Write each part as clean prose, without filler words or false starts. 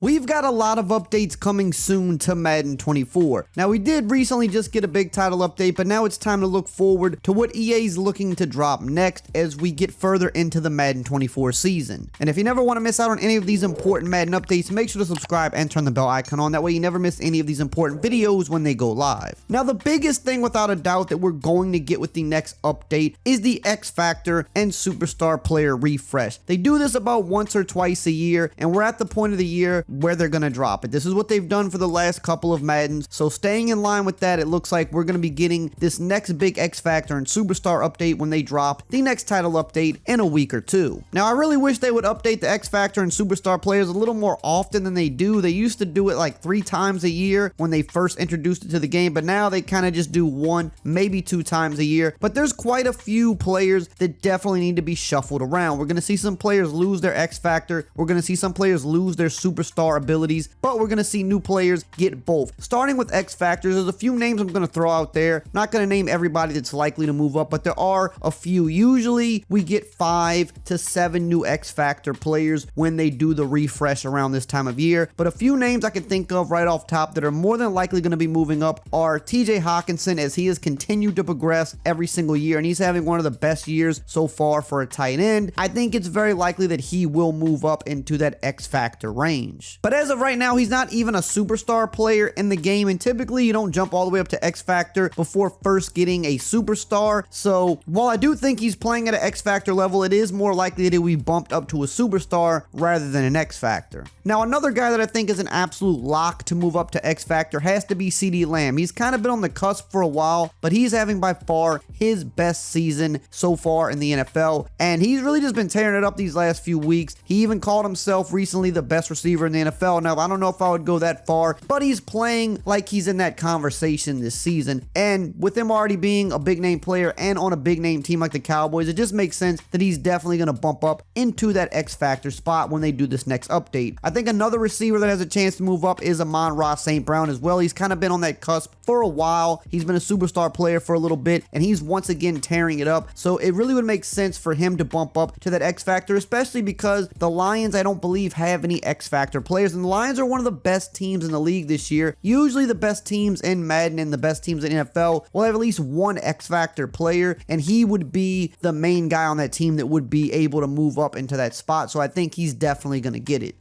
We've got a lot of updates coming soon to Madden 24. Now, we did recently just get a big title update, but now it's time to look forward to what EA's looking to drop next as we get further into the Madden 24 season. And if you never want to miss out on any of these important Madden updates, make sure to subscribe and turn the bell icon on. That way you never miss any of these important videos when they go live. Now, the biggest thing without a doubt that we're going to get with the next update is the X Factor and Superstar player refresh. They do this about once or twice a year, and we're at the point of the year where they're going to drop it. This is what they've done for the last couple of Maddens, so staying in line with that, it looks like we're going to be getting this next big X Factor and Superstar update when they drop the next title update in a week or two. Now, I really wish they would update the X Factor and Superstar players a little more often than they do. They used to do it like 3 times a year when they first introduced it to the game, but now they kind of just do 1, maybe 2 times a year. But there's quite a few players that definitely need to be shuffled around. We're going to see some players lose their X Factor. We're going to see some players lose their Superstar abilities, but we're going to see new players get both. Starting with X Factors, there's a few names I'm going to throw out there. Not going to name everybody that's likely to move up, but there are a few. Usually we get 5 to 7 new X Factor players when they do the refresh around this time of year, but a few names I can think of right off top that are more than likely going to be moving up are TJ Hawkinson, as he has continued to progress every single year, and he's having one of the best years so far for a tight end. I think it's very likely that he will move up into that X Factor range. But as of right now, he's not even a Superstar player in the game, and typically you don't jump all the way up to X Factor before first getting a Superstar. So while I do think he's playing at an X Factor level, it is more likely that he'll be bumped up to a Superstar rather than an X Factor. Now, another guy that I think is an absolute lock to move up to X Factor has to be CeeDee Lamb. He's kind of been on the cusp for a while, but he's having by far his best season so far in the NFL, and he's really just been tearing it up these last few weeks. He even called himself recently the best receiver in the NFL. Now, I don't know if I would go that far, but he's playing like he's in that conversation this season, and with him already being a big name player and on a big name team like the Cowboys, it just makes sense that he's definitely going to bump up into that X Factor spot when they do this next update. I think another receiver that has a chance to move up is Amon-Ra St. Brown as well. He's kind of been on that cusp for a while. He's been a Superstar player for a little bit, and he's once again tearing it up, so it really would make sense for him to bump up to that X Factor, especially because the Lions, I don't believe, have any X Factor players, and the Lions are one of the best teams in the league this year. Usually the best teams in Madden and the best teams in NFL will have at least one X Factor player, and he would be the main guy on that team that would be able to move up into that spot, so I think he's definitely going to get it.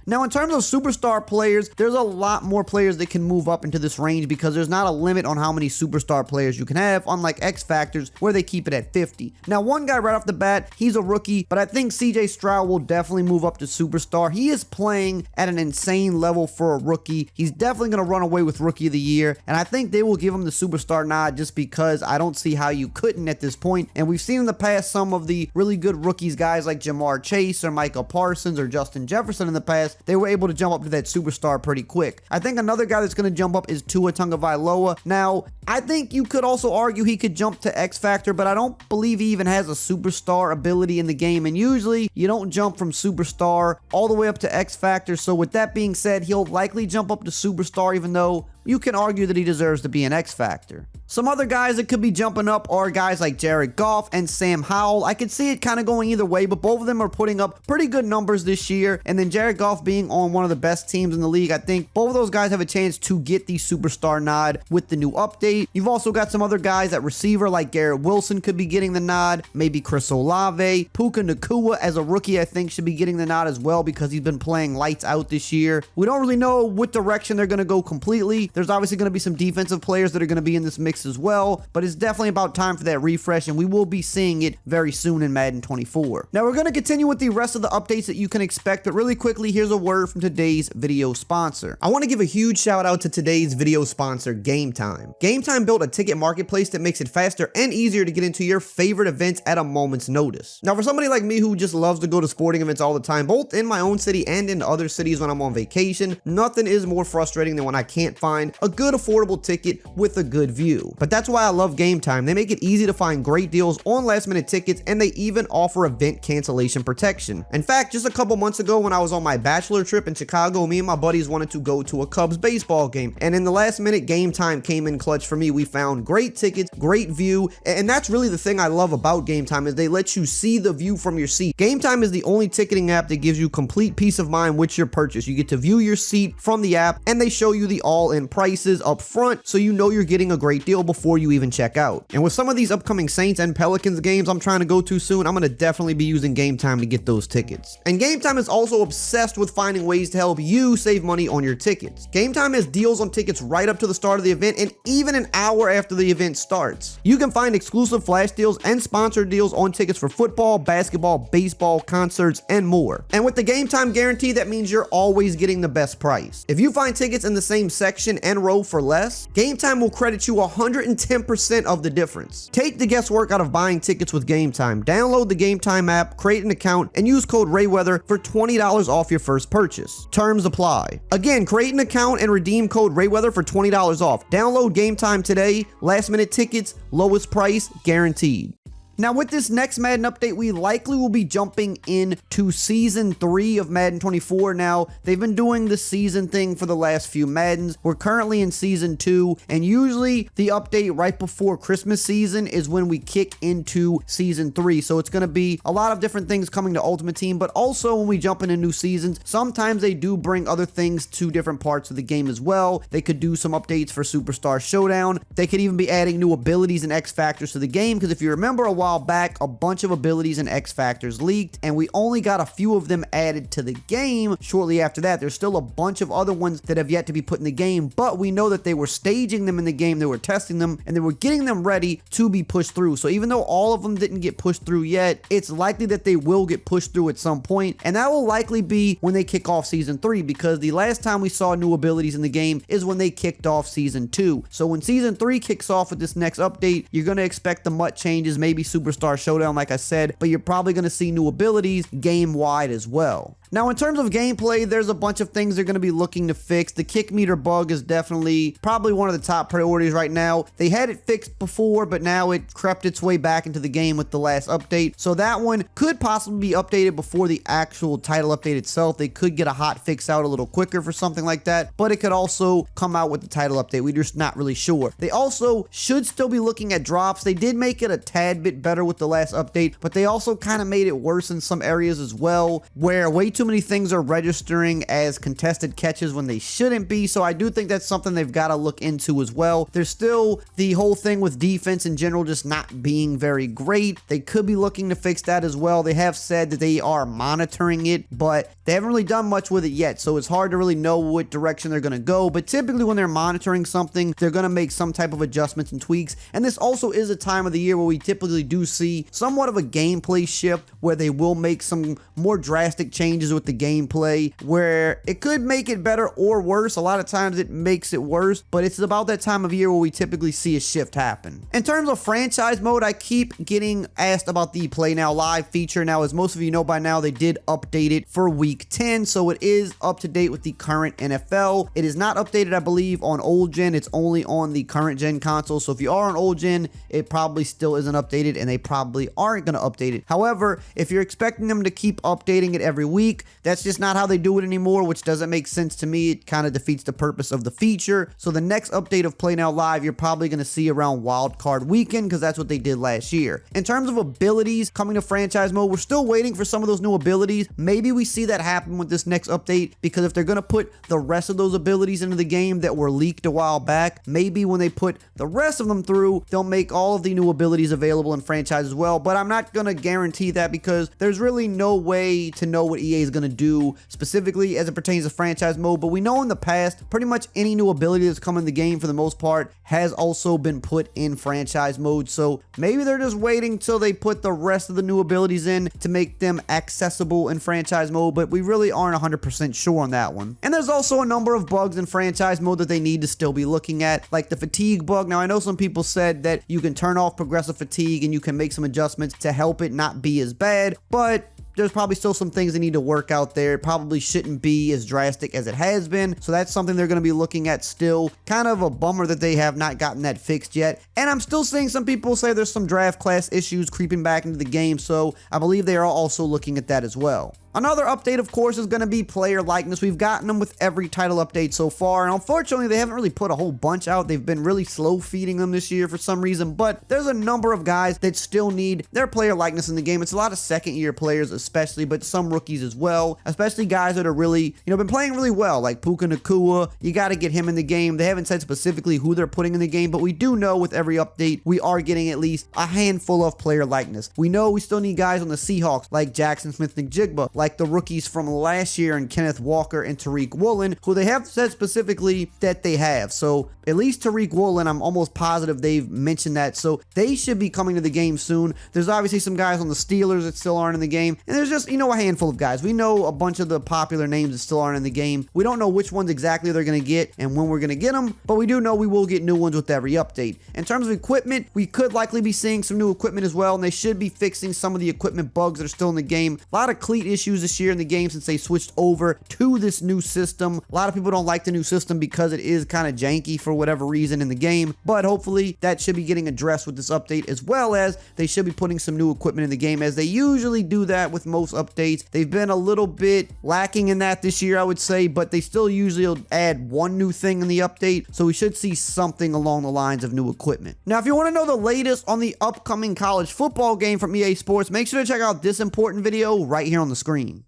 Now, in terms of Superstar players, there's a lot more players that can move up into this range because there's not a limit on how many Superstar players you can have, unlike X Factors where they keep it at 50. Now, one guy right off the bat, he's a rookie, but I think CJ Stroud will definitely move up to Superstar. He is playing at an insane level for a rookie. He's definitely going to run away with Rookie of the Year, and I think they will give him the Superstar nod just because I don't see how you couldn't at this point. And we've seen in the past some of the really good rookies, guys like Jamar Chase or Micah Parsons or Justin Jefferson in the past, they were able to jump up to that Superstar pretty quick. I think another guy that's going to jump up is Tua Tagovailoa. Now, I think you could also argue he could jump to X Factor, but I don't believe he even has a Superstar ability in the game, and usually you don't jump from Superstar all the way up to X Factor, so with that being said, he'll likely jump up to Superstar, even though you can argue that he deserves to be an X Factor. Some other guys that could be jumping up are guys like Jared Goff and Sam Howell. I could see it kind of going either way, but both of them are putting up pretty good numbers this year, and then Jared Goff being on one of the best teams in the league, I think both of those guys have a chance to get the Superstar nod with the new update. You've also got some other guys at receiver like Garrett Wilson could be getting the nod, maybe Chris Olave. Puka Nacua as a rookie I think should be getting the nod as well because he's been playing lights out this year. We don't really know what direction they're going to go completely. There's obviously going to be some defensive players that are going to be in this mix as well, but it's definitely about time for that refresh, and we will be seeing it very soon in Madden 24. Now, we're going to continue with the rest of the updates that you can expect, but really quickly, here's a word from today's video sponsor. I want to give a huge shout out to today's video sponsor, Game Time. Game Time built a ticket marketplace that makes it faster and easier to get into your favorite events at a moment's notice. Now, for somebody like me who just loves to go to sporting events all the time, both in my own city and in other cities when I'm on vacation, nothing is more frustrating than when I can't find find a good affordable ticket with a good view. But that's why I love Game Time. They make it easy to find great deals on last minute tickets, and they even offer event cancellation protection. In fact, just a couple months ago when I was on my bachelor trip in Chicago, me and my buddies wanted to go to a Cubs baseball game, and in the last minute, Game Time came in clutch for me. We found great tickets, great view, and that's really the thing I love about Game Time is they let you see the view from your seat. Game Time is the only ticketing app that gives you complete peace of mind with your purchase. You get to view your seat from the app, and they show you the all-in prices up front, so you know you're getting a great deal before you even check out. And with some of these upcoming Saints and Pelicans games I'm trying to go to soon, I'm going to definitely be using Game Time to get those tickets. And Game Time is also obsessed with finding ways to help you save money on your tickets. Game Time has deals on tickets right up to the start of the event and even an hour after the event starts. You can find exclusive flash deals and sponsored deals on tickets for football, basketball, baseball, concerts, and more. And with the Game Time guarantee, that means you're always getting the best price. If you find tickets in the same section and row for less, Game Time will credit you 110% of the difference. Take the guesswork out of buying tickets with Game Time. Download the Game Time app, create an account, and use code RayWeather for $20 off your first purchase. Terms apply. Again, create an account and redeem code RayWeather for $20 off. Download Game Time today. Last minute tickets, lowest price guaranteed. Now, with this next Madden update, we likely will be jumping into Season 3 of Madden 24. Now, they've been doing the season thing for the last few Maddens. We're currently in Season 2, and usually the update right before Christmas season is when we kick into Season 3. So it's going to be a lot of different things coming to Ultimate Team, but also when we jump into new seasons, sometimes they do bring other things to different parts of the game as well. They could do some updates for Superstar Showdown. They could even be adding new abilities and X Factors to the game, because if you remember a while back, a bunch of abilities and X Factors leaked, and we only got a few of them added to the game shortly after that. There's still a bunch of other ones that have yet to be put in the game, but we know that they were staging them in the game, they were testing them, and they were getting them ready to be pushed through. So even though all of them didn't get pushed through yet, it's likely that they will get pushed through at some point, and that will likely be when they kick off Season 3, because the last time we saw new abilities in the game is when they kicked off Season 2. So when Season 3 kicks off with this next update, you're going to expect the MUT changes, maybe Superstar Showdown like I said, but you're probably going to see new abilities game-wide as well. Now, in terms of gameplay, there's a bunch of things they're going to be looking to fix. The kick meter bug is definitely probably one of the top priorities right now. They had it fixed before, but now it crept its way back into the game with the last update. So that one could possibly be updated before the actual title update itself. They could get a hot fix out a little quicker for something like that, but it could also come out with the title update. We're just not really sure. They also should still be looking at drops. They did make it a tad bit better with the last update, but they also kind of made it worse in some areas as well, where way too many things are registering as contested catches when they shouldn't be. So I do think that's something they've got to look into as well. There's still the whole thing with defense in general just not being very great. They could be looking to fix that as well. They have said that they are monitoring it, but they haven't really done much with it yet, so it's hard to really know what direction they're going to go. But typically when they're monitoring something, they're going to make some type of adjustments and tweaks, and this also is a time of the year where we typically do see somewhat of a gameplay shift, where they will make some more drastic changes with the gameplay, where it could make it better or worse. A lot of times it makes it worse, but it's about that time of year where we typically see a shift happen. In terms of franchise mode, I keep getting asked about the Play Now Live feature. Now, as most of you know by now, they did update it for week 10, so it is up to date with the current NFL. It is not updated, I believe, on old gen. It's only on the current gen console, so if you are on old gen, it probably still isn't updated, and they probably aren't going to update it. However, if you're expecting them to keep updating it every week, that's just not how they do it anymore, which doesn't make sense to me. It kind of defeats the purpose of the feature. So the next update of Play Now Live, you're probably going to see around Wild Card Weekend, because that's what they did last year. In terms of abilities coming to franchise mode, we're still waiting for some of those new abilities. Maybe we see that happen with this next update, because if they're going to put the rest of those abilities into the game that were leaked a while back, maybe when they put the rest of them through, they'll make all of the new abilities available in franchise as well. But I'm not going to guarantee that, because there's really no way to know what EA is going to do specifically as it pertains to franchise mode. But we know in the past, pretty much any new ability that's come in the game for the most part has also been put in franchise mode. So maybe they're just waiting till they put the rest of the new abilities in to make them accessible in franchise mode, but we really aren't 100% sure on that one. And there's also a number of bugs in franchise mode that they need to still be looking at, like the fatigue bug. Now, I know some people said that you can turn off progressive fatigue and you can make some adjustments to help it not be as bad, but there's probably still some things they need to work out there. It probably shouldn't be as drastic as it has been, so that's something they're going to be looking at still. Kind of a bummer that they have not gotten that fixed yet. And I'm still seeing some people say there's some draft class issues creeping back into the game, so I believe they are also looking at that as well. Another update, of course, is going to be player likeness. We've gotten them with every title update so far, and unfortunately, they haven't really put a whole bunch out. They've been really slow feeding them this year for some reason, but there's a number of guys that still need their player likeness in the game. It's a lot of second-year players especially, but some rookies as well, especially guys that are really, been playing really well, like Puka Nacua. You got to get him in the game. They haven't said specifically who they're putting in the game, but we do know with every update, we are getting at least a handful of player likeness. We know we still need guys on the Seahawks, like Jackson Smith-Njigba, like the rookies from last year and Kenneth Walker and Tariq Woolen, who they have said specifically that they have. So at least Tariq Woolen, I'm almost positive they've mentioned that. So they should be coming to the game soon. There's obviously some guys on the Steelers that still aren't in the game. And there's just, a handful of guys. We know a bunch of the popular names that still aren't in the game. We don't know which ones exactly they're going to get and when we're going to get them, but we do know we will get new ones with every update. In terms of equipment, we could likely be seeing some new equipment as well, and they should be fixing some of the equipment bugs that are still in the game. A lot of cleat issues this year in the game since they switched over to this new system. A lot of people don't like the new system because it is kind of janky for whatever reason in the game, but hopefully that should be getting addressed with this update, as well as they should be putting some new equipment in the game, as they usually do that with most updates. They've been a little bit lacking in that this year, I would say, but they still usually add one new thing in the update, so we should see something along the lines of new equipment. Now, if you want to know the latest on the upcoming college football game from EA Sports, make sure to check out this important video right here on the screen.